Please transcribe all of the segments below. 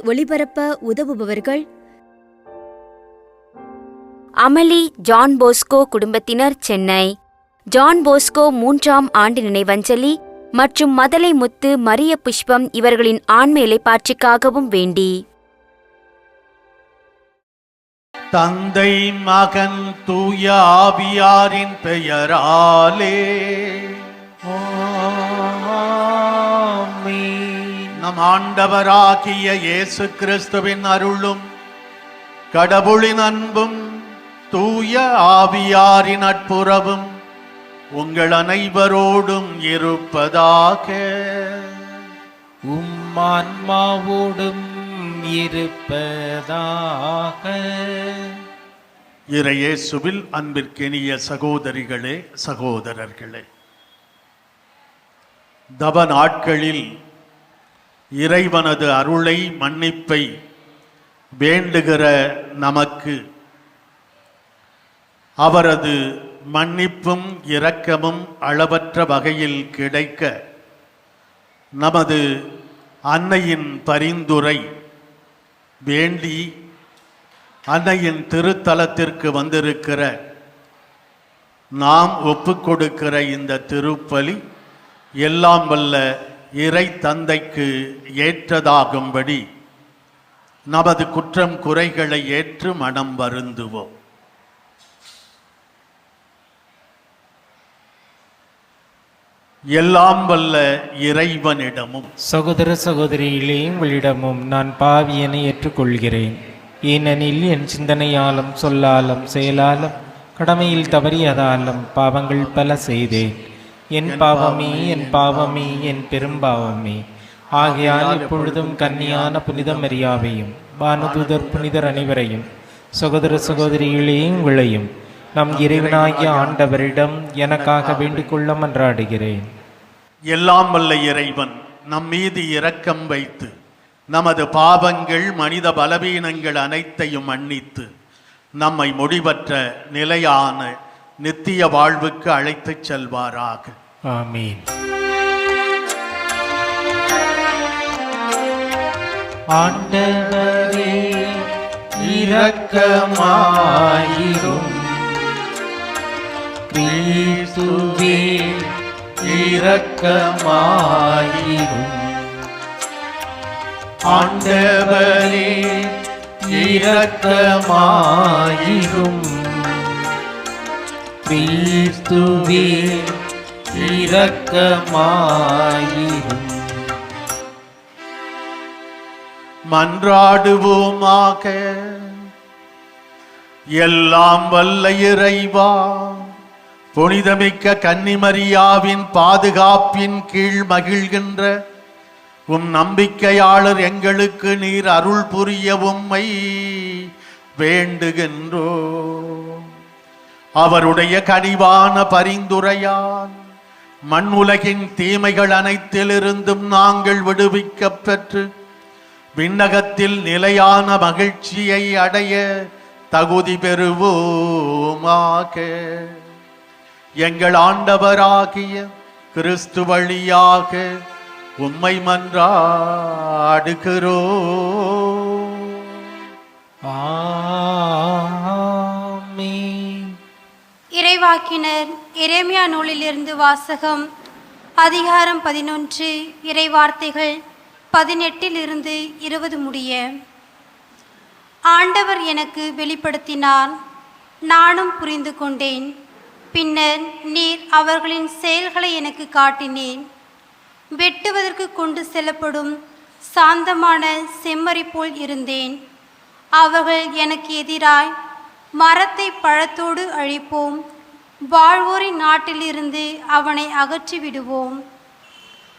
ஒளிபரப்ப உதவுபவர்கள் அமளி John Bosco குடும்பத்தினர், சென்னை. ஜான் போஸ்கோ 3ஆம் ஆண்டு நினைவஞ்சலி மற்றும் மதலை முத்து, மரிய புஷ்பம் இவர்களின் ஆன்ம இலைப்பாற்றிக்காகவும் வேண்டி. தந்தை மகன் தூய ஆவியாரின் பெயராலே நம் ஆண்டவராகிய இயேசு கிறிஸ்துவின் அருளும் கடவுளின் அன்பும் தூய ஆவியாரின் நட்புறவும் உங்கள் அனைவரோடும் இருப்பதாக. ஆன்மாவோடும் இருப்பதாக. இறையேசுவில் அன்பிற்கினிய சகோதரிகளே, சகோதரர்களே, தவ நாட்களில் இறைவனது அருளை, மன்னிப்பை வேண்டுகிற நமக்கு அவரது மன்னிப்பும் இரக்கமும் அளவற்ற வகையில் கிடைக்க நமது அன்னையின் பரிந்துரை வேண்டி அன்னையின் திருத்தலத்திற்கு வந்திருக்கிற நாம் ஒப்புக்கொடுக்கிற இந்த திருப்பலி எல்லாம் வல்ல இறை தந்தைக்கு ஏற்றதாகும்படி நமது குற்றம் குறைகளை ஏற்று மனம் வருந்துவோம். எல்லாம் வல்ல இறைவனிடமும் சகோதர சகோதரிகளே, உங்களிடமும் நான் பாவியனை ஏற்றுக்கொள்கிறேன். ஏனெனில் என் சிந்தனையாலும் சொல்லாலும் செயலாலும் கடமையில் தவறியதாலும் பாவங்கள் பல செய்தேன். என் பாவமே, என் பாவமே, என் பெரும்பாவமே. ஆகையால் இப்பொழுதும் கன்னியான புனித மரியாவையும் வானதூதர் புனிதர் அனைவரையும் சகோதர சகோதரிகளே உங்களையும் நம் இறைவனாகிய ஆண்டவரிடம் எனக்காக வேண்டிக்கொள்ள மன்றாடுகிறேன். எல்லாம் வல்ல இறைவன் நம் மீது இரக்கம் வைத்து நமது பாவங்கள், மனித பலவீனங்கள் அனைத்தையும் மன்னித்து நம்மை முடிவற்ற நிலையான நித்திய வாழ்வுக்கு அழைத்துச் செல்வாராக. ஆமீன். ஆண்டவரே இரக்கமாயிரும். கிறிஸ்துவே இரக்கமாயிரும். ஆண்டவரே இரக்கமாயிரும். கிறிஸ்துவே இரக்கமாயிரும். மன்றாடுவோமாக. எல்லாம் வல்ல இறைவா, புனிதமிக்க கன்னிமரியாவின் பாதுகாப்பின் கீழ் மகிழ்கின்ற உம் நம்பிக்கையாளர் எங்களுக்கு நீர் அருள் புரிய உம்மை வேண்டுகின்றோ. அவருடைய கனிவான பரிந்துரையால் மண் உலகின் தீமைகள் அனைத்திலிருந்தும் நாங்கள் விடுவிக்கப் பெற்று விண்ணகத்தில் நிலையான மகிழ்ச்சியை அடைய தகுதி பெறுவோமாக. எங்கள் ஆண்டவராகிய கிறிஸ்து வழியாக உம்மை மன்றாடுகிறோம். ஆமென். இறைவாக்கினர் எரேமியா நூலிலிருந்து வாசகம். அதிகாரம் 11, இறைவார்த்தைகள் 18 20 முடிய. ஆண்டவர் எனக்கு வெளிப்படுத்தினார், நானும் புரிந்து கொண்டேன். பின்னர் நீர் அவர்களின் செயல்களை எனக்கு காட்டினேன். வெட்டுவதற்கு கொண்டு செல்லப்படும் சாந்தமான செம்மறி போல் இருந்தேன். அவர்கள் எனக்கு எதிராய், மரத்தை பழத்தோடு அழிப்போம், வாழ்வோரின் நாட்டிலிருந்து அவனை அகற்றிவிடுவோம்,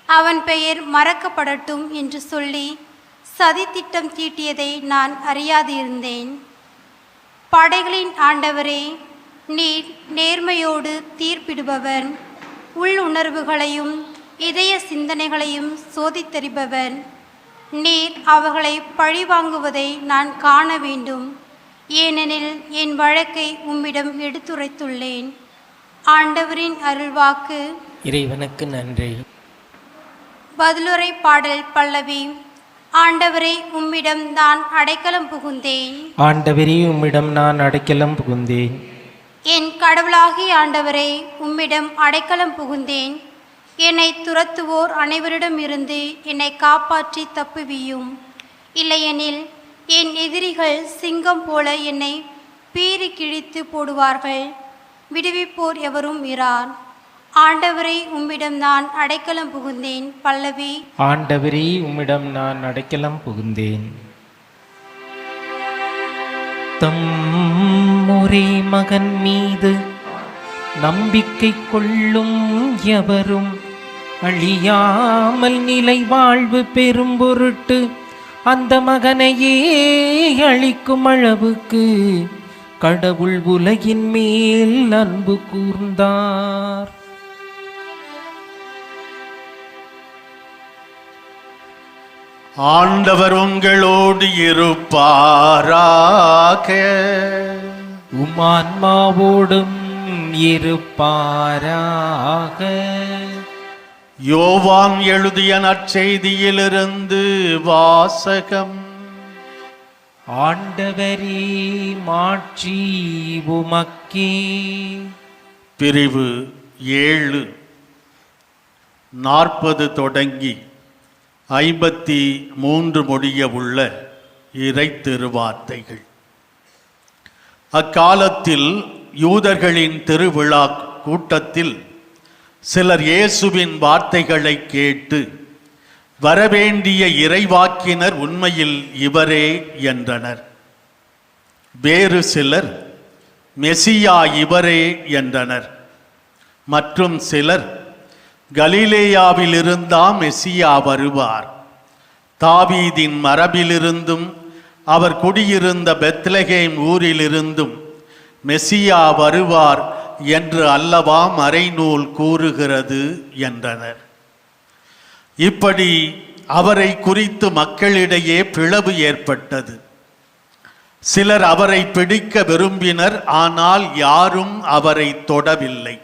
அவன் பெயர் மறக்கப்படட்டும் என்று சொல்லி சதித்திட்டம் தீட்டியதை நான் அறியாதிருந்தேன். படைகளின் ஆண்டவரே, நீர் நேர்மையோடு தீர்ப்பிடுபவர், உள்ளுணர்வுகளையும் இதய சிந்தனைகளையும் சோதித்தறிபவர். நீர் அவர்களை பழிவாங்குவதை நான் காண வேண்டும், ஏனெனில் என் வழக்கை உம்மிடம் எடுத்துரைத்துள்ளேன். ஆண்டவரின் அருள்வாக்கு. இறைவனுக்கு நன்றி. பதிலுரை பாடல் பல்லவி. ஆண்டவரே, உம்மிடம் நான் அடைக்கலம் புகுந்தேன். ஆண்டவரே, உம்மிடம் நான் அடைக்கலம் புகுந்தேன். என் கடவுளாகிய ஆண்டவரே, உம்மிடம் அடைக்கலம் புகுந்தேன். என்னை துரத்துவோர் அனைவரிடமிருந்து என்னை காப்பாற்றி தப்புவியும். இல்லையெனில் என் எதிரிகள் சிங்கம் போல என்னை பீறி கிழித்து போடுவார்கள். விடுவிப்போர் எவரும் இரார். ஆண்டவரே, உம்மிடம் நான் அடைக்கலம் புகுந்தேன். பல்லவி. ஆண்டவரே, உம்மிடம் நான் அடைக்கலம் புகுந்தேன். தம் ஒரே மகன் மீது நம்பிக்கை கொள்ளும் எவரும் அழியாமல் நிலை வாழ்வு பெறும் பொருட்டு அந்த மகனையே அளிக்கும் அளவுக்கு கடவுள் உலகின் மேல் அன்பு கூர்ந்தார். ஆண்டவர் உங்களோடு இருப்பாராக. உமான்மாவோடும் இருப்பாராக. யோவான் எழுதிய நற்செய்தியிலிருந்து வாசகம். ஆண்டவரே, மாட்சி உமக்கே. பிரிவு 7 40 தொடங்கி 53 முடிய உள்ள இறை திருவார்த்தைகள். அக்காலத்தில் யூதர்களின் திருவிழா கூட்டத்தில் சிலர் இயேசுவின் வார்த்தைகளை கேட்டு, வரவேண்டிய இறைவாக்கினர் உண்மையில் இவரே என்றனர். வேறு சிலர், மெசியா இவரே என்றனர். மற்றும் சிலர், கலிலேயாவிலிருந்தா மெசியா வருவார், தாவீதின் மரபிலிருந்தும் அவர் குடியிருந்த பெத்லகேம் ஊரிலிருந்தும் மெசியா வருவார் என்று அல்லவா மறைநூல் கூறுகிறது என்றனர். இப்படி அவரை குறித்து மக்களிடையே பிளவு ஏற்பட்டது. சிலர் அவரை பிடிக்க விரும்பினர், ஆனால் யாரும் அவரை தொடவில்லை.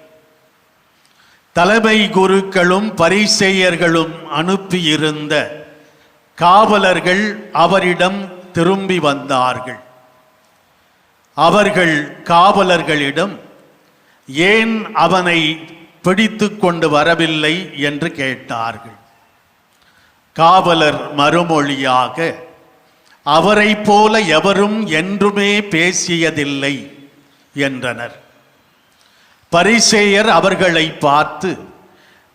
தலைமை குருக்களும் பரிசேயர்களும் அனுப்பியிருந்த காவலர்கள் அவரிடம் திரும்பி வந்தார்கள். அவர்கள் காவலர்களிடம், ஏன் அவனை பிடித்து கொண்டு வரவில்லை என்று கேட்டார்கள். காவலர் மறுமொழியாக, அவரை போல எவரும் என்றுமே பேசியதில்லை என்றனர். பரிசேயர் அவர்களை பார்த்து,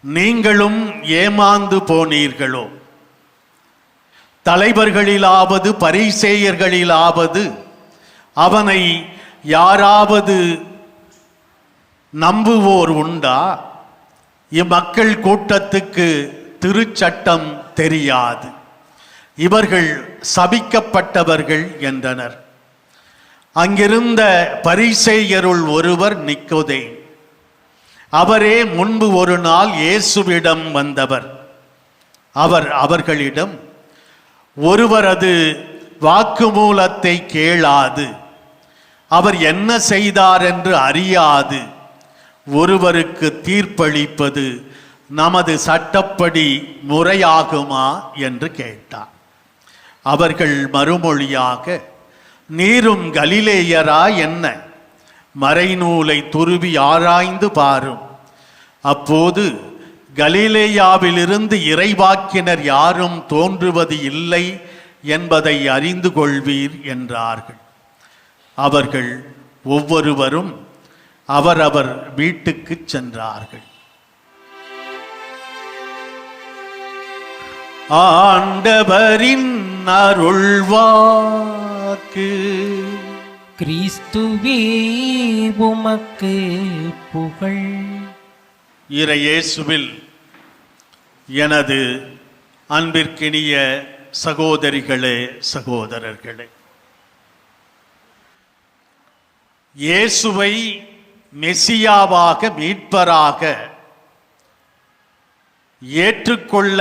நீங்களும் ஏமாந்து போனீர்களோ? தலைவர்களிலாவது பரிசேயர்களிலாவது அவனை யாராவது நம்புவோர் உண்டா? இம்மக்கள் கூட்டத்துக்கு திருச்சட்டம் தெரியாது, இவர்கள் சபிக்கப்பட்டவர்கள் என்றனர். அங்கிருந்த பரிசேயருள் ஒருவர் நிக்கோதேம். அவரே முன்பு ஒரு நாள் இயேசுவிடம் வந்தவர். அவர் அவர்களிடம், ஒருவரது வாக்குமூலத்தை கேளாது, அவர் என்ன செய்தார் என்று அறியாது ஒருவருக்கு தீர்ப்பளிப்பது நமது சட்டப்படி முறையாகுமா என்று கேட்டார். அவர்கள் மறுமொழியாக, நீரும் கலிலேயரா என்ன? மறைநூலை துருவி ஆராய்ந்து பாரும். அப்போது கலிலேயாவிலிருந்து இறைவாக்கினர் யாரும் தோன்றுவது இல்லை என்பதை அறிந்து கொள்வீர் என்றார்கள். அவர்கள் ஒவ்வொருவரும் அவரவர் வீட்டுக்கு சென்றார்கள். ஆண்டவரின் அருள்வாக்கு. கிறிஸ்துவே, உமக்கு புகழ். இறையேசுவில் எனது அன்பிற்கினிய சகோதரிகளே, சகோதரர்களே, இயேசுவை மெசியாவாக, மீட்பராக ஏற்றுக்கொள்ள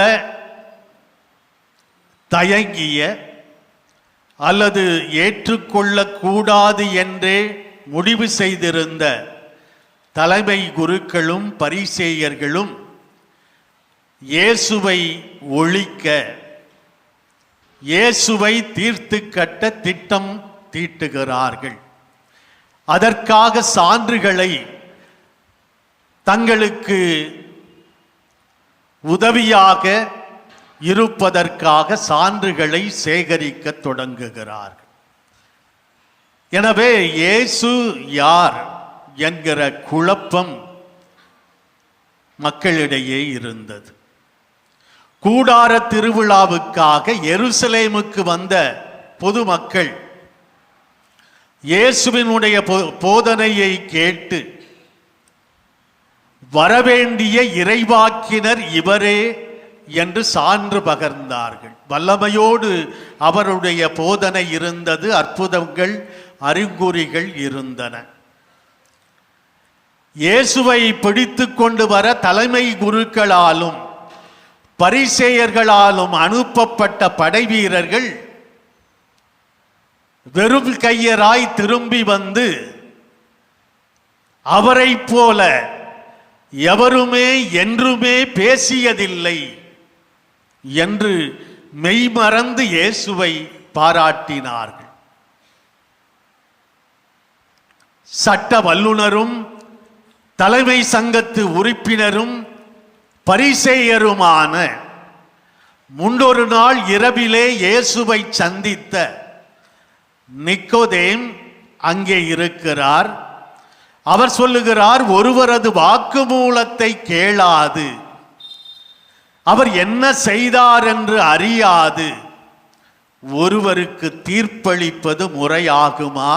தயங்கிய அல்லது ஏற்றுக்கொள்ளக்கூடாது என்றே முடிவு செய்திருந்த தலைமை குருக்களும் பரிசேயர்களும் இயேசுவை ஒழிக்க இயேசுவை தீர்த்து கட்ட திட்டம் தீட்டுகிறார்கள். அதற்காக சான்றுகளை தங்களுக்கு உதவியாக இருப்பதற்காக சான்றுகளை சேகரிக்க தொடங்குகிறார்கள். எனவே இயேசு யார் என்கிற குழப்பம் மக்களிடையே இருந்தது. கூடார திருவிழாவுக்காக எருசலேமுக்கு வந்த பொதுமக்கள் இயேசுவினுடைய போதனையை கேட்டு வரவேண்டிய இறைவாக்கினர் இவரே என்று சான்று பகர்ந்தார்கள். வல்லமையோடு அவருடைய போதனை இருந்தது. அற்புதங்கள் அறிகுறிகள் இருந்தன. இயேசுவை பிடித்து கொண்டு வர தலைமை குருக்களாலும் பரிசேயர்களாலும் அனுப்பப்பட்ட படைவீரர்கள் வெறும் கையராய் திரும்பி வந்து அவரை போல எவருமே என்றுமே பேசியதில்லை என்று மெய்மறந்து இயேசுவை பாராட்டினார்கள். சட்ட வல்லுனரும் தலைமை சங்கத்து உறுப்பினரும் பரிசேயருமான முன்னொரு நாள் இரவிலே இயேசுவை சந்தித்த நிக்கோதேம் அங்கே இருக்கிறார். அவர் சொல்லுகிறார், ஒருவரது வாக்குமூலத்தை கேளாது, அவர் என்ன செய்தார் என்று அறியாது ஒருவருக்கு தீர்ப்பளிப்பது முறையாகுமா?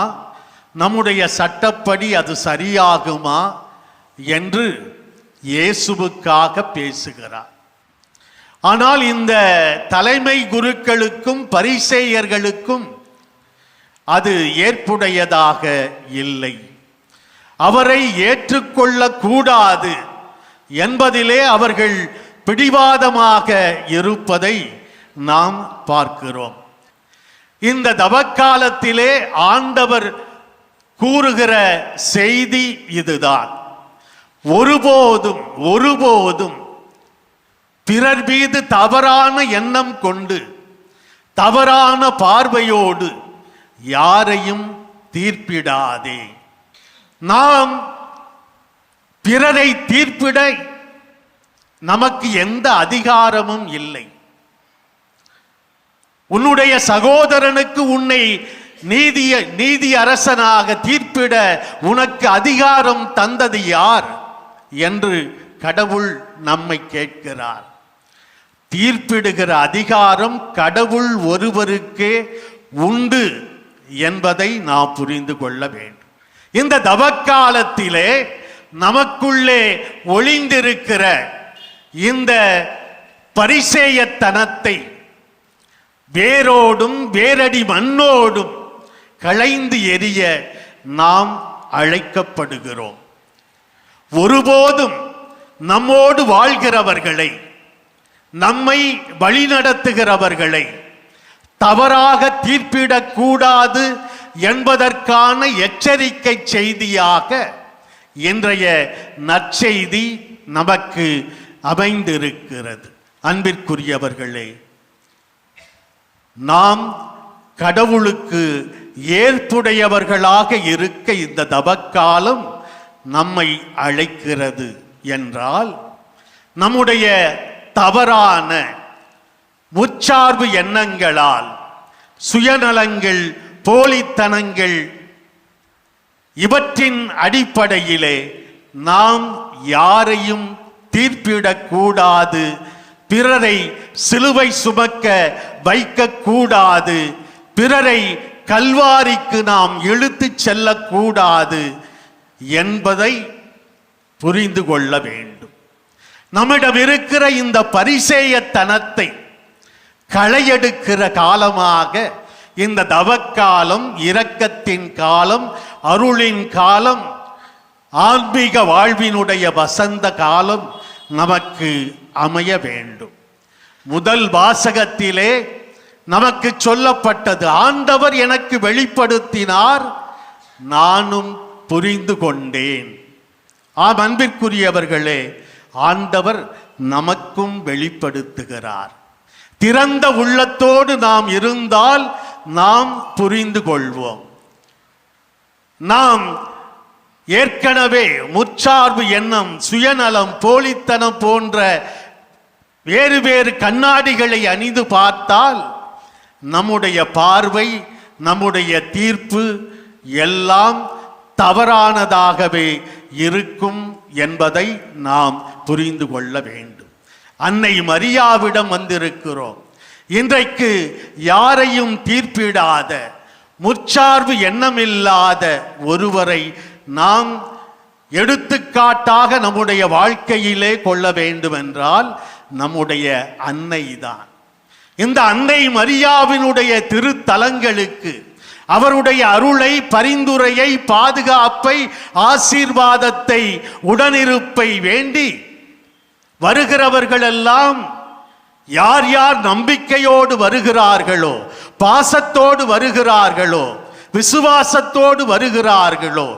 நம்முடைய சட்டப்படி அது சரியாகுமா என்று இயேசுவுக்காக பேசுகிறார். ஆனால் இந்த தலைமை குருக்களுக்கும் பரிசேயர்களுக்கும் அது ஏற்புடையதாக இல்லை. அவரை ஏற்றுக்கொள்ள கூடாது என்பதிலே அவர்கள் பிடிவாதமாக இருப்பதை நாம் பார்க்கிறோம். இந்த தவக்காலத்திலே ஆண்டவர் கூறுகிற செய்தி இதுதான். ஒருபோதும் பிறர் மீது தவறான எண்ணம் கொண்டு தவறான பார்வையோடு யாரையும் தீர்ப்பிடாதே. நாம் பிறரை தீர்ப்பிட நமக்கு எந்த அதிகாரமும் இல்லை. உன்னுடைய சகோதரனுக்கு உன்னை நீதி அரசனாக தீர்ப்பிட உனக்கு அதிகாரம் தந்தது யார் என்று கடவுள் நம்மை கேட்கிறார். தீர்ப்பிடுகிற அதிகாரம் கடவுள் ஒருவருக்கே உண்டு என்பதை நாம் புரிந்து கொள்ள வேண்டும். இந்த தவக்காலத்திலே நமக்குள்ளே ஒளிந்திருக்கிற இந்த பரிசேயத்தனத்தை வேரோடும் வேரடி மண்ணோடும் களைந்து எறிய நாம் அழைக்கப்படுகிறோம். ஒருபோதும் நம்மோடு வாழ்கிறவர்களை, நம்மை வழிநடத்துகிறவர்களை தவறாக தீர்ப்பிடக்கூடாது என்பதற்கான எச்சரிக்கை செய்தியாக இன்றைய நற்செய்தி நமக்கு அமைந்திருக்கிறது. அன்பிற்குரியவர்களே, நாம் கடவுளுக்கு ஏற்புடையவர்களாக இருக்க இந்த தவக்காலம் நம்மை அழைக்கிறது என்றால், நம்முடைய தவறான முற்சார்பு எண்ணங்களால், சுயநலங்கள், போலித்தனங்கள் இவற்றின் அடிப்படையிலே நாம் யாரையும் தீர்ப்பிடக்கூடாது, பிறரை சிலுவை சுமக்க வைக்கக்கூடாது, பிறரை கல்வாரிக்கு நாம் இழுத்துச் செல்லக்கூடாது என்பதை புரிந்து கொள்ள வேண்டும். நம்மிடம் இருக்கிற இந்த பரிசேயத்தனத்தை களையெடுக்கிற காலமாக இந்த தவக்காலம், இரக்கத்தின் காலம், அருளின் காலம், ஆன்மீக வாழ்வினுடைய வசந்த காலம் நமக்கு அமைய வேண்டும். முதல் வாசகத்திலே நமக்கு சொல்லப்பட்டது, ஆண்டவர் எனக்கு வெளிப்படுத்தினார், நானும் புரிந்து கொண்டேன். ஆம் அன்பிற்குரியவர்களே, ஆண்டவர் நமக்கும் வெளிப்படுத்துகிறார். திறந்த உள்ளத்தோடு நாம் இருந்தால் நாம் புரிந்து கொள்வோம். நாம் ஏற்கனவே முற்சார்பு எண்ணம், சுயநலம், போலித்தனம் போன்ற வேறு வேறு கண்ணாடிகளை அணிந்து பார்த்தால் நம்முடைய பார்வை, நம்முடைய தீர்ப்பு எல்லாம் தவறானதாகவே இருக்கும் என்பதை நாம் புரிந்து கொள்ள வேண்டும். அன்னை மரியாவிடம் வந்திருக்கிறோம். இன்றைக்கு யாரையும் தீர்ப்பிடாத, முற்சார்பு எண்ணமில்லாத ஒருவரை நாம் எடுத்துக்காட்டாக நம்முடைய வாழ்க்கையிலே கொள்ள வேண்டும் என்றால் நம்முடைய அன்னை தான். இந்த அன்னை மரியாவினுடைய திருத்தலங்களுக்கு அவருடைய அருளை, பரிந்துரையை, பாதுகாப்பை, ஆசீர்வாதத்தை, உடனிருப்பை வேண்டி வருகிறவர்களெல்லாம் யார் யார் நம்பிக்கையோடு வருகிறார்களோ, பாசத்தோடு வருகிறார்களோ, விசுவாசத்தோடு வருகிறார்களோ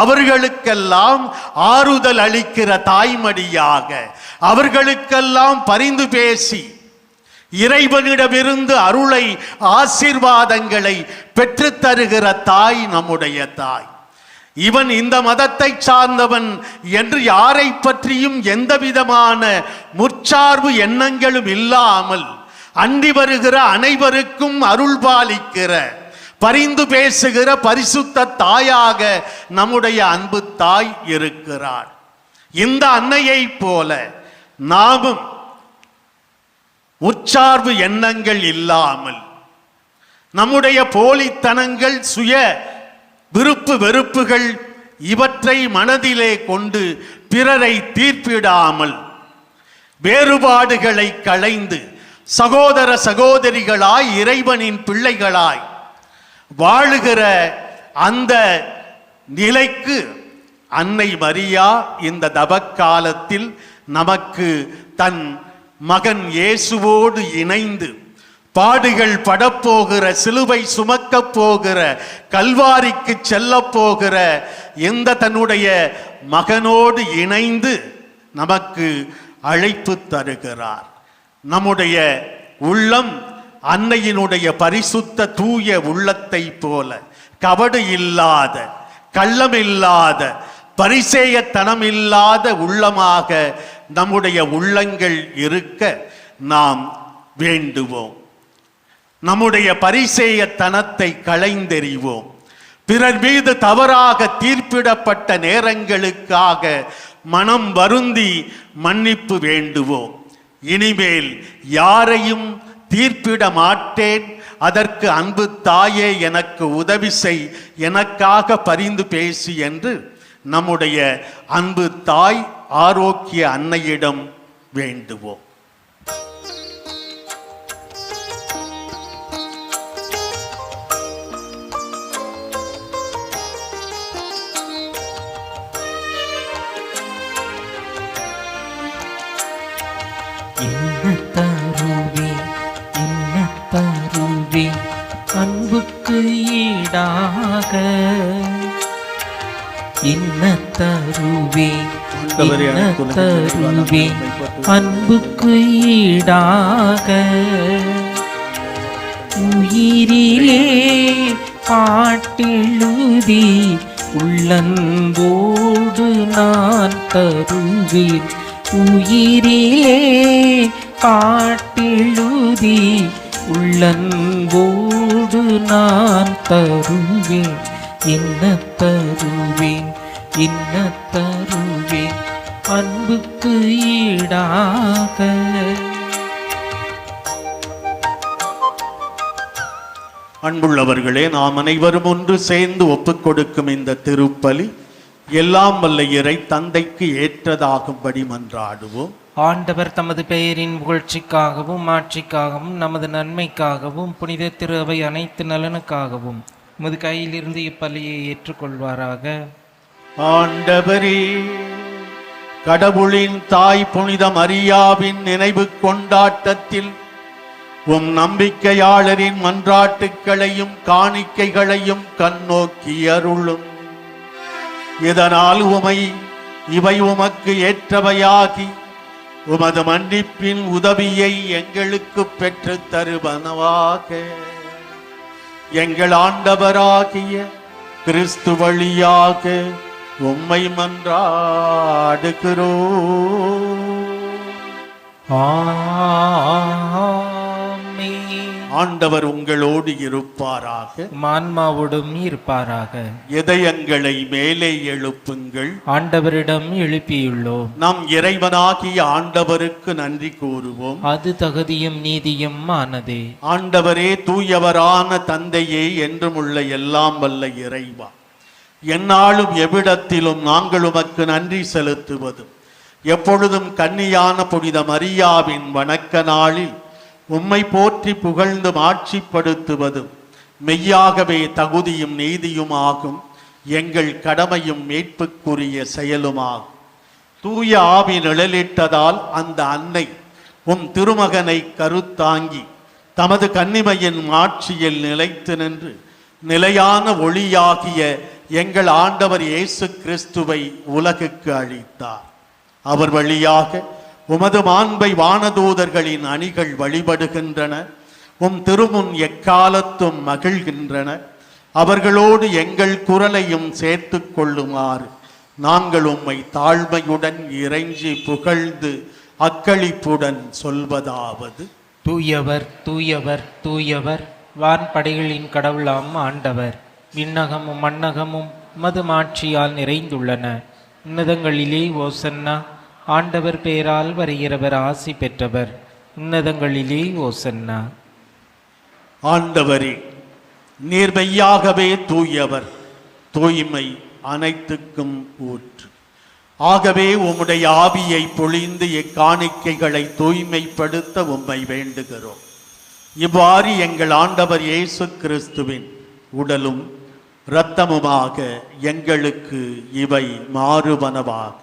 அவர்களுக்கெல்லாம் ஆறுதல் அளிக்கிற தாய்மடியாக, அவர்களுக்கெல்லாம் பரிந்து பேசி இறைவனிடமிருந்து அருளை, ஆசீர்வாதங்களை பெற்றுத் தருகிற தாய் நம்முடைய தாய். இவன் இந்த மதத்தை சார்ந்தவன் என்று யாரை பற்றியும் எந்த விதமான முற்சார்பு எண்ணங்களும் இல்லாமல் அண்டி வருகிற அனைவருக்கும் அருள் பாலிக்கிற, பரிந்து பேசுகிற பரிசுத்த தாயாக நம்முடைய அன்பு தாய் இருக்கிறார். இந்த அன்னையை போல நாமும் முற்சார்பு எண்ணங்கள் இல்லாமல், நம்முடைய போலித்தனங்கள், சுய விருப்பு வெறுப்புகள் இவற்றை மனதிலே கொண்டு பிறரை தீர்ப்பிடாமல், வேறுபாடுகளை களைந்து சகோதர சகோதரிகளாய், இறைவனின் பிள்ளைகளாய் வாழுகிற அந்த நிலைக்கு அன்னை மரியா இந்த தவக்காலத்தில் நமக்கு தன் மகன் இயேசுவோடு இணைந்து பாடுகள் படப்போகிற, சிலுவை சுமக்கப் போகிற, கல்வாரிக்கு செல்ல போகிற இந்த தன்னுடைய மகனோடு இணைந்து நமக்கு அழைப்பு தருகிறார். நம்முடைய உள்ளம் அன்னையினுடைய பரிசுத்த தூய உள்ளத்தை போல கபடு இல்லாத, கள்ளமில்லாத, பரிசேயத்தனமில்லாத உள்ளமாக நம்முடைய உள்ளங்கள் இருக்க நாம் வேண்டுவோம். நம்முடைய பரிசேயத்தனத்தை களைந்தெறிவோம். பிறர் மீது தவறாக தீர்ப்பிடப்பட்ட நேரங்களுக்காக மனம் வருந்தி மன்னிப்பு வேண்டுவோம். இனிமேல் யாரையும் தீர்ப்பிட மாட்டேன், அதற்கு அன்பு தாயே எனக்கு உதவி செய், எனக்காக பரிந்து பேசி என்று நம்முடைய அன்பு தாய் ஆரோக்கிய அன்னையிடம் வேண்டுவோம். அன்புக்கு ஈடாக இன்னத்தருவே, இன்னத்தருவே, அன்புக்கு ஈடாக உயிரிலே பாட்டெழுதி உள்ளன்போடு நான் தருவேன். உயிரிலே பாட்டெழுதி உள்ளன்போடு நான் தருவேன். என்ன தருவேன், என்ன தருவேன், அன்புக்கு ஈடாக. அன்புள்ளவர்களே, நாம் அனைவரும் ஒன்று சேர்ந்து ஒப்புக் கொடுக்கும் இந்த திருப்பலி எல்லாம் வல்ல இறை தந்தைக்கு ஏற்றதாகும்படி மன்றாடுவோம். ஆண்டவர் தமது பெயரின் புகழ்ச்சிக்காகவும் மாட்சிக்காகவும் நமது நன்மைக்காகவும் புனித திரு அவை அனைத்து நலனுக்காகவும் உமது கையிலிருந்து இப்பலியை ஏற்றுக்கொள்வாராக. ஆண்டவரே, கடவுளின் தாய் புனித மரியாவின் நினைவு கொண்டாட்டத்தில் உம் நம்பிக்கையாளரின் மன்றாட்டுக்களையும் காணிக்கைகளையும் கண்ணோக்கி அருளும். இதனால் இவை உமக்கு ஏற்றவையாகி உமது மன்னிப்பின் உதவியை எங்களுக்கு பெற்றுத் தருவனவாக. எங்கள் ஆண்டவராகிய கிறிஸ்து வழியாக உம்மை மன்றாடுகிறோம். ஆண்டவர் உங்களோடு இருப்பாராக, ஆன்மாவோடும் இருப்பாராக. இதயங்களை மேலே எழுப்புங்கள். ஆண்டவரிடம் எழுப்பியுள்ளோம். நம் இறைவனாகிய ஆண்டவருக்கு நன்றி கூறுவோம். அது தகுதியும் நீதியும் ஆனதே. ஆண்டவரே, தூயவரான தந்தையே, என்றும் உள்ள எல்லாம் வல்ல இறைவா, எந்நாளும் எவ்விடத்திலும் நாங்கள் உமக்கு நன்றி செலுத்துவதும் எப்பொழுதும் கன்னியான புனித மரியாவின் வணக்க நாளில் உம்மை போற்றி புகழ்ந்து ஆட்சிப்படுத்துவதும் மெய்யாகவே தகுதியும் நீதியுமாகும், எங்கள் கடமையும் மீட்புக்குரிய செயலுமாகும். தூய ஆவி நிழலிட்டதால் அந்த அன்னை உம் திருமகனை கருத்தாங்கி தமது கன்னிமையின் ஆட்சியில் நிலைத்து நின்று நிலையான ஒளியாகிய எங்கள் ஆண்டவர் இயேசு கிறிஸ்துவை உலகுக்கு அளித்தார். அவர் வழியாக உமது மாண்பை வானதூதர்களின் அணிகள் வழிபடுகின்றன, உம் திருமுன் எக்காலத்தும் மகிழ்கின்றன. அவர்களோடு எங்கள் குரலையும் சேர்த்து கொள்ளுமாறு நாங்கள் உம்மை தாழ்மையுடன் இறைஞ்சி புகழ்ந்து அக்களிப்புடன் சொல்வதாவது: தூயவர் தூயவர் தூயவர், வான்படைகளின் கடவுளாம் ஆண்டவர். விண்ணகமும் மண்ணகமும் மது மாட்சியால் நிறைந்துள்ளன. உன்னதங்களிலே ஓசன்னா. ஆண்டவர் பெயரால் வருகிறவர் ஆசி பெற்றவர். உன்னதங்களிலே ஓசன்னா. ஆண்டவரே, நீர் மெய்யாகவே தூயவர், தூய்மை அனைத்துக்கும் ஊற்று. ஆகவே உம்முடைய ஆவியை பொழிந்து இக்காணிக்கைகளை தூய்மைப்படுத்த உம்மை வேண்டுகிறோம். இவ்வாறு எங்கள் ஆண்டவர் இயேசு கிறிஸ்துவின் உடலும் இரத்தமுமாக எங்களுக்கு இவை மாறுவனவாக.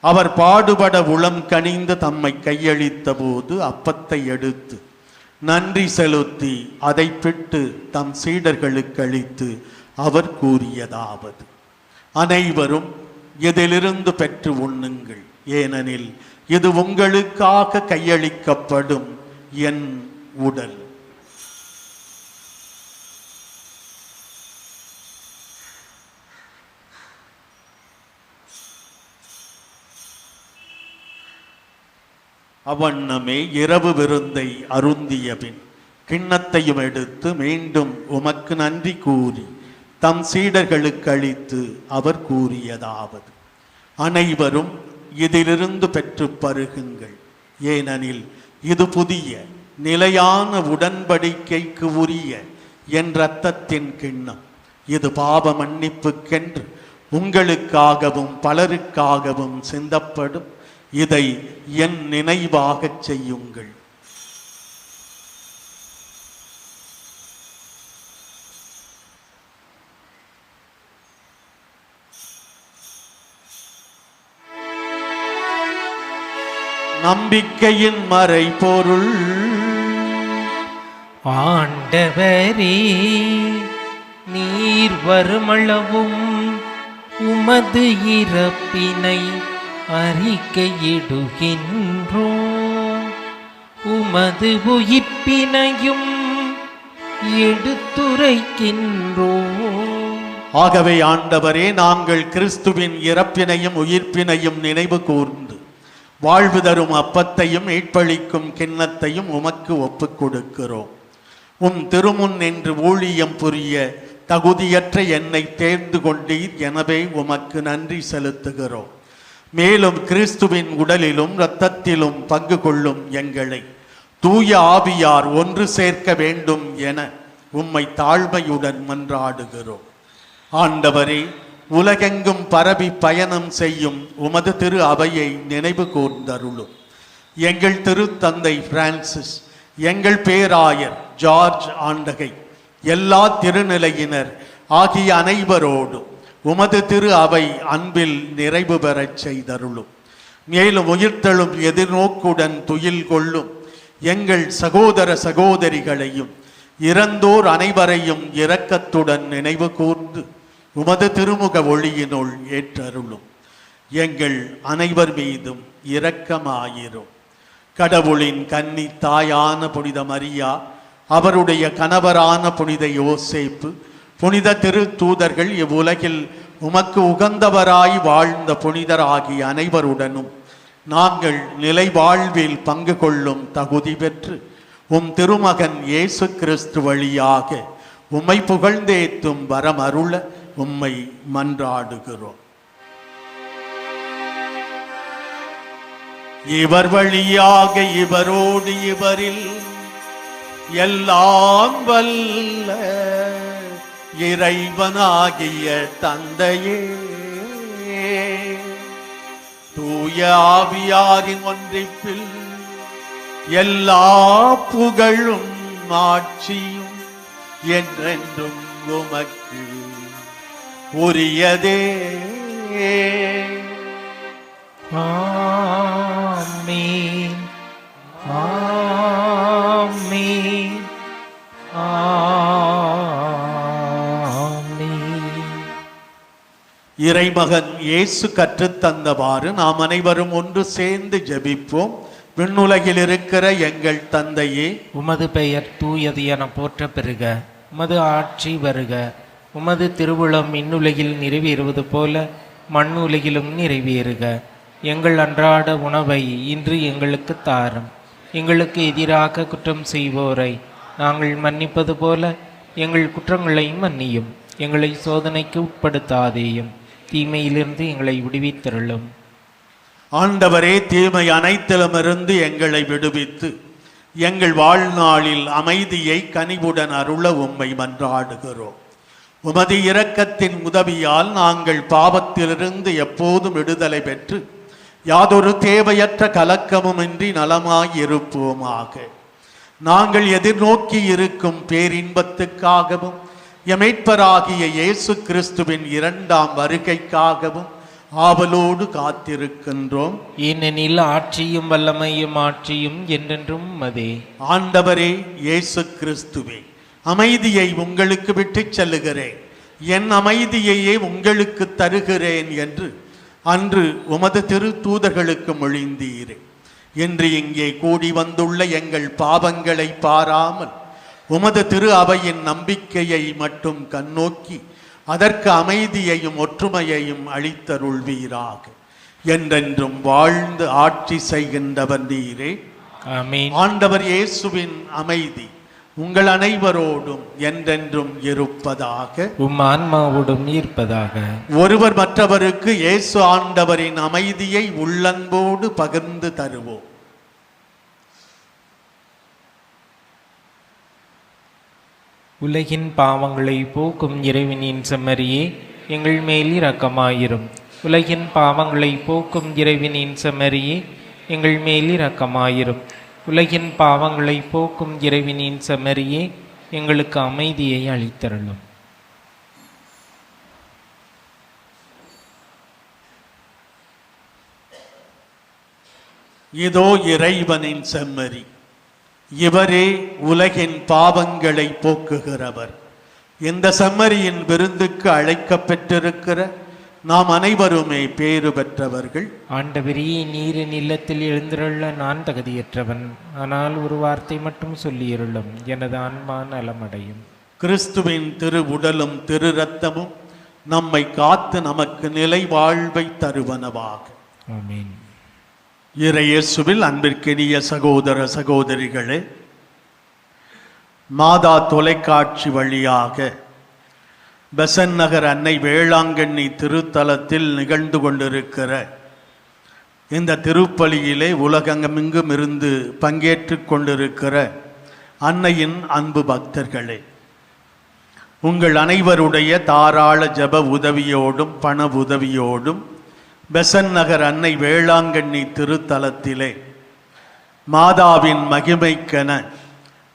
அவர் பாடுபட உளம் கனிந்து தம்மை கையளித்த போது அப்பத்தை எடுத்து நன்றி செலுத்தி அதை பிட்டு தம் சீடர்களுக்கு அளித்து அவர் கூறியதாவது: அனைவரும் இதிலிருந்து பெற்று உண்ணுங்கள், ஏனெனில் இது உங்களுக்காக கையளிக்கப்படும் என் உடல். அவ்வண்ணமே இரவு விருந்தை அருந்திய பின் கிண்ணத்தையும் எடுத்து மீண்டும் உமக்கு நன்றி கூறி தம் சீடர்களுக்கு அளித்து அவர் கூறியதாவது: அனைவரும் இதிலிருந்து பெற்று பருகுங்கள், ஏனெனில் இது புதிய நிலையான உடன்படிக்கைக்கு உரிய என் இரத்தத்தின் கிண்ணம். இது பாவ மன்னிப்புக்கென்று உங்களுக்காகவும் பலருக்காகவும் சிந்தப்படும். இதை என் நினைவாகச் செய்யுங்கள். நம்பிக்கையின் மறைபொருள். ஆண்டவரே, நீர் வருமளவும் உமது இறப்பினை அறிக்கையிடுகின்றோம், உமது உயிர்ப்பினையும் எடுத்துரைக்கின்றோம். ஆகவே ஆண்டவரே, நாங்கள் கிறிஸ்துவின் இறப்பினையும் உயிர்ப்பினையும் நினைவு கூர்ந்து வாழ்வு தரும் அப்பத்தையும் மீட்பளிக்கும் கிண்ணத்தையும் உமக்கு ஒப்புக் கொடுக்கிறோம். உம் திருமுன் என்று ஊழியம் புரிய தகுதியற்ற என்னை தேர்ந்து கொண்டீர், எனவே உமக்கு நன்றி செலுத்துகிறோம். மேலும் கிறிஸ்துவின் உடலிலும் இரத்தத்திலும் பங்கு கொள்ளும் எங்களை தூய ஆவியார் ஒன்று சேர்க்க வேண்டும் என உம்மை தாழ்மையுடன் மன்றாடுகிறோம். ஆண்டவரே, உலகெங்கும் பரவி பயணம் செய்யும் உமது திரு அவையை நினைவு கூர்ந்தருளும். எங்கள் திருத்தந்தை பிரான்சிஸ், எங்கள் பேராயர் ஜார்ஜ் ஆண்டகை, எல்லா திருநிலையினர் ஆகிய அனைவரோடும் உமது திரு அவை அன்பில் நிறைவு பெறச் செய்தருளும். மேலும் உயிர்த்தெழும் எதிர்நோக்குடன் துயில் கொள்ளும் எங்கள் சகோதர சகோதரிகளையும் இறந்தோர் அனைவரையும் இரக்கத்துடன் நினைவு கூர்ந்து உமது திருமுக ஒளியினுள் ஏற்றருளும். எங்கள் அனைவர் மீதும் இரக்கமாயிரும். கடவுளின் கன்னி தாயான புனித மரியா, அவருடைய கணவரான புனித யோசேப்பு, புனித திருத்தூதர்கள், இவ்வுலகில் உமக்கு உகந்தவராய் வாழ்ந்த புனிதராகிய அனைவருடனும் நாங்கள் நிலை வாழ்வில் பங்கு கொள்ளும் தகுதி பெற்று உம் திருமகன் இயேசு கிறிஸ்து வழியாக உம்மை புகழ்ந்தேத்தும் வரம் அருள உம்மை மன்றாடுகிறோம். இவர் வழியாக இவரோடு இவரில் எல்லாம் வல்ல இறைவனாகிய தந்தையே, தூய ஆவியாரின் ஒன்றிப்பில் எல்லா புகழும் ஆட்சியும் என்றென்றும் உமக்கு உரியதே. ஆமென், ஆமென், ஆமென். இறைமகன் இயேசு கற்றுத் தந்தவாறு நாம் அனைவரும் ஒன்று சேர்ந்து ஜெபிப்போம். விண்ணுலகில் இருக்கிற எங்கள் தந்தையே, உமது பெயர் தூயது என போற்ற பெறுக. உமது ஆட்சி வருக. உமது திருவுளம் விண்ணுலகில் நிறைவேறுவது போல மண்ணுலகிலும் நிறைவேறுக. எங்கள் அன்றாட உணவை இன்று எங்களுக்கு தாரும். எங்களுக்கு எதிராக குற்றம் செய்வோரை நாங்கள் மன்னிப்பது போல எங்கள் குற்றங்களை மன்னியும். எங்களை சோதனைக்கு உட்படுத்தாதேயும், தீமையிலிருந்து எங்களை விடுவித்தருளும். ஆண்டவரே, தீமை அனைத்திலுமிருந்து எங்களை விடுவித்து எங்கள் வாழ்நாளில் அமைதியை கனிவுடன் அருள உம்மை மன்றாடுகிறோம். உமது இரக்கத்தின் உதவியால் நாங்கள் பாவத்திலிருந்து எப்போதும் விடுதலை பெற்று யாதொரு தேவையற்ற கலக்கமுமின்றி நலமாயிருப்போமாக. நாங்கள் எதிர்நோக்கி இருக்கும் பேரின்பத்துக்காகவும் எமேட்பராகிய இயேசு கிறிஸ்துவின் இரண்டாம் வருகைக்காகவும் ஆவலோடு காத்திருக்கின்றோம். ஏனெனில் ஆட்சியும் வல்லமையும் ஆட்சியும் என்றென்றும் மதே. ஆண்டவரே இயேசு கிறிஸ்துவே, அமைதியை உங்களுக்கு விட்டுச் செல்லுகிறேன், என் அமைதியையே உங்களுக்கு தருகிறேன் என்று அன்று உமது திருத்தூதர்களுக்கு மொழிந்தீரே. இன்று இங்கே கூடி வந்துள்ள எங்கள் பாவங்களை பாராமல் உமது திரு அவையின் நம்பிக்கையை மட்டும் கண்ணோக்கி அதற்கு அமைதியையும் ஒற்றுமையையும் அளித்தருள்வீராக. என்றென்றும் வாழ்ந்து ஆட்சி செய்கின்றவர் நீரே. ஆமென். ஆண்டவர் இயேசுவின் அமைதி உங்கள் அனைவரோடும் என்றென்றும் இருப்பதாக. உம் ஆன்மாவோடும் இருப்பதாக. ஒருவர் மற்றவருக்கு இயேசு ஆண்டவரின் அமைதியை உள்ளன்போடு பகிர்ந்து தருவோம். உலகின் பாவங்களை போக்கும் இறைவனின் செம்மறியே, எங்கள் மேல் இரக்கமாயிரும். உலகின் பாவங்களை போக்கும் இறைவனின் செம்மறியே, எங்கள் மேல் இரக்கமாயிரும். உலகின் பாவங்களை போக்கும் இறைவனின் செம்மறியே, எங்களுக்கு அமைதியை அளித்தருளும். இதோ இறைவனின் செம்மறி, இவரே உலகின் பாவங்களை போக்குகிறவர். இந்த செம்மறியின் விருந்துக்கு அழைக்கப்பெற்றிருக்கிற நாம் அனைவருமே பேறு பெற்றவர்கள். ஆண்டவரே, நீரின் இல்லத்தில் எழுந்திருள்ள நான் தகுதியற்றவன், ஆனால் ஒரு வார்த்தை மட்டும் சொல்லியிருளும், எனது ஆன்மா நலமடையும். கிறிஸ்துவின் திரு உடலும் திரு இரத்தமும் நம்மை காத்து நமக்கு நிலை வாழ்வை தருவனவாக. ஆமென். இறையேசுவில் அன்பிற்கினிய சகோதர சகோதரிகளே, மாதா தொலைக்காட்சி வழியாக பெசன் நகர் அன்னை வேளாங்கண்ணி திருத்தலத்தில் நிகழ்ந்து கொண்டிருக்கிற இந்த திருப்பலியிலே உலகெங்கும் இருந்து பங்கேற்று கொண்டிருக்கிற அன்னையின் அன்பு பக்தர்களே, உங்கள் அனைவருடைய தாராள ஜப உதவியோடும் பண உதவியோடும் பெசன் நகர் அன்னை வேளாங்கண்ணி திருத்தலத்திலே மாதாவின் மகிமைக்கென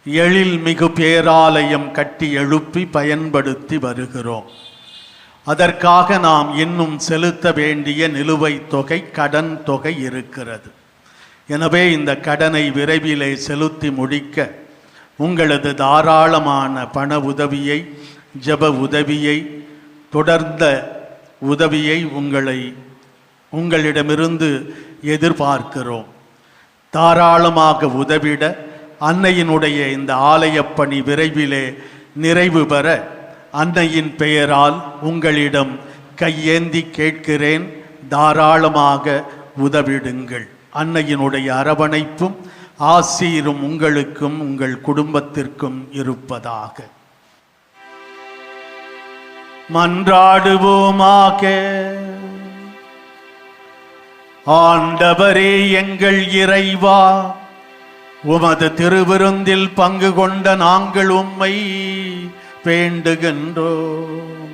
எழில் மிகு பேராலயம் கட்டி எழுப்பி பயன்படுத்தி வருகிறோம். அதற்காக நாம் இன்னும் செலுத்த வேண்டிய நிலுவைத் தொகை, கடன் தொகை இருக்கிறது. எனவே இந்த கடனை விரைவிலே செலுத்தி முடிக்க உங்களது தாராளமான பண உதவியை, ஜப உதவியை, தொடர்ந்த உதவியை உங்களை உங்களிடமிருந்து எதிர்பார்க்கிறோம். தாராளமாக உதவிட அன்னையினுடைய இந்த ஆலயப்பணி விரைவிலே நிறைவு பெற அன்னையின் பெயரால் உங்களிடம் கையேந்தி கேட்கிறேன். தாராளமாக உதவிடுங்கள். அன்னையினுடைய அரவணைப்பும் ஆசீரும் உங்களுக்கும் உங்கள் குடும்பத்திற்கும் இருப்பதாக. மன்றாடுவோமாக. ஆண்டவரே எங்கள் இறைவா, உமது திருவிருந்தில் பங்கு கொண்ட நாங்கள் உம்மை வேண்டுகின்றோம்.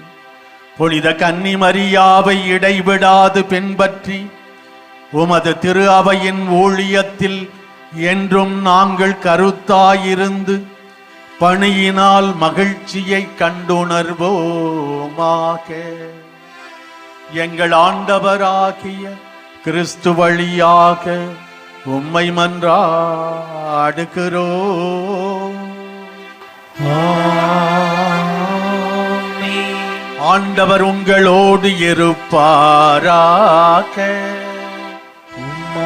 புனித கன்னி மரியாவை இடைவிடாது பின்பற்றி உமது திரு அவையின் ஊழியத்தில் என்றும் நாங்கள் கருத்தாயிருந்து பணியினால் மகிழ்ச்சியை கண்டுணர்வோமாக. எங்கள் ஆண்டவராகிய கிறிஸ்து வழியாக உம்மை மன்றாடுகிறோம். ஆண்டவர் உங்களோடு இருப்பாராக.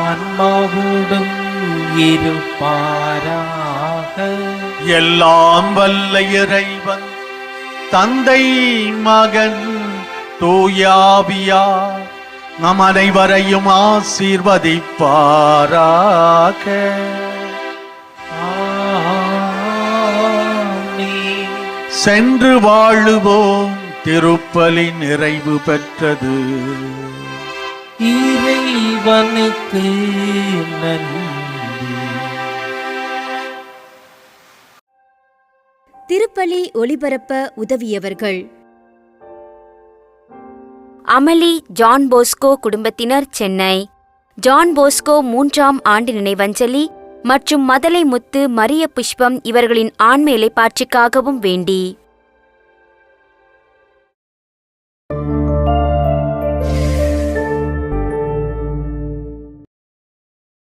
ஆன்மாவோடும் இருப்பாராக. எல்லாம் வல்ல இறைவன் தந்தை, மகன், தூயாவியார் நம் அனைவரையும் ஆசீர்வதிப்பாராக. சென்று வாழுவோம். திருப்பலி நிறைவு பெற்றது. இறைவனுக்கு நன்றி. திருப்பலி ஒளிபரப்ப உதவியவர்கள்: அமளி ஜான் போஸ்கோ குடும்பத்தினர், சென்னை. ஜான் போஸ்கோ 3ஆம் ஆண்டு நினைவஞ்சலி மற்றும் மதலை முத்து மரிய புஷ்பம் இவர்களின் ஆண்மை இலைப்பாற்றிக்காகவும் வேண்டி